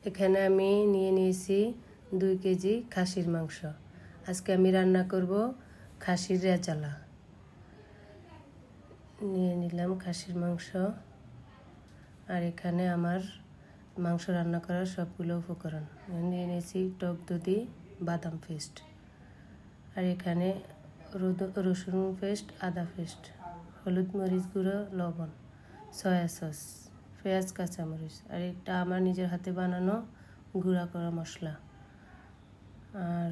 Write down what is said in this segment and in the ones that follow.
এখানে আমি নিয়ে নিয়েছি 2 কেজি খাসির মাংস। আজকে আমি রান্না করব খাসির রেজালা। নিয়ে নিলাম খাসির মাংস। আর এখানে আমার মাংস রান্না করার সবগুলো উপকরণ নিয়ে নিয়েছি। টক দধি, বাদাম পেস্ট, আর এখানে রসুন পেস্ট, আদা পেস্ট, হলুদ মরিচ গুঁড়ো, লবণ, সয়া সস, পেঁয়াজ, কাঁচামরিচ, আর এটা আমার নিজের হাতে বানানো গুঁড়া করা মশলা। আর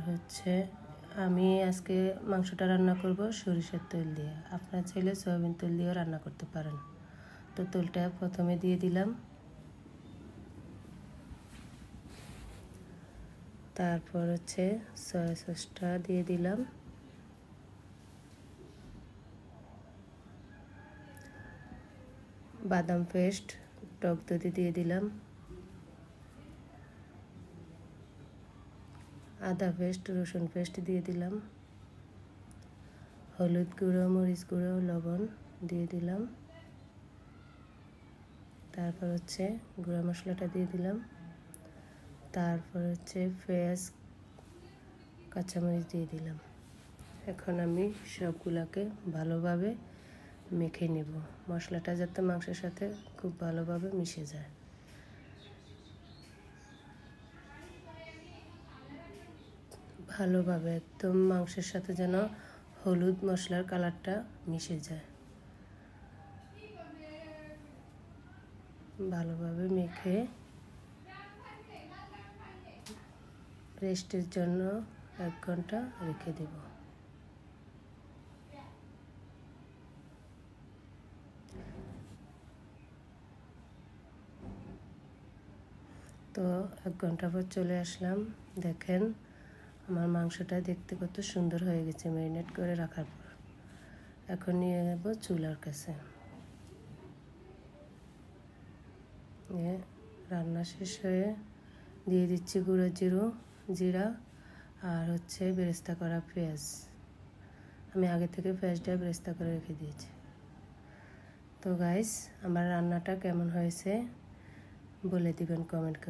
আমি আজকে মাংসটা রান্না করব সরিষার তেল দিয়ে। আপনারা চাইলে সয়াবিন তেল দিয়েও রান্না করতে পারেন। তো তেলটা প্রথমে দিয়ে দিলাম, তারপর সয়া সসটা দিয়ে দিলাম, বাদাম পেস্ট, টক দধি দিয়ে দিলাম, আদা পেস্ট, রসুন পেস্ট দিয়ে দিলাম, হলুদ গুঁড়ো, মরিচ গুঁড়ো, লবণ দিয়ে দিলাম, তারপর গুঁড়া মশলাটা দিয়ে দিলাম, তারপর পেঁয়াজ, কাঁচামরিচ দিয়ে দিলাম। এখন আমি সবগুলোকে ভালোভাবে মেখে নেব, মশলাটা যাতে মাংসের সাথে খুব ভালোভাবে মিশে যায়। ভালোভাবে একদম মাংসের সাথে যেন হলুদ মশলার কালারটা মিশে যায়। ভালোভাবে মেখে রেস্টের জন্য 1 ঘন্টা রেখে দেব। তো 1 ঘন্টা পর চলে আসলাম। দেখেন আমার মাংসটা দেখতে কত সুন্দর হয়ে গেছে ম্যারিনেট করে রাখার পর। এখন নিয়ে নেব চুলার কাছে। রান্না শেষ হয়ে দিয়ে দিচ্ছি গুঁড়ো জিরা আর বেরেস্তা করা পেঁয়াজ। আমি আগে থেকে পেঁয়াজটা বেরেস্তা করে রেখে দিয়েছি। তো গাইস, আমার রান্নাটা কেমন হয়েছে বলে দিবেন কমেন্ট করে।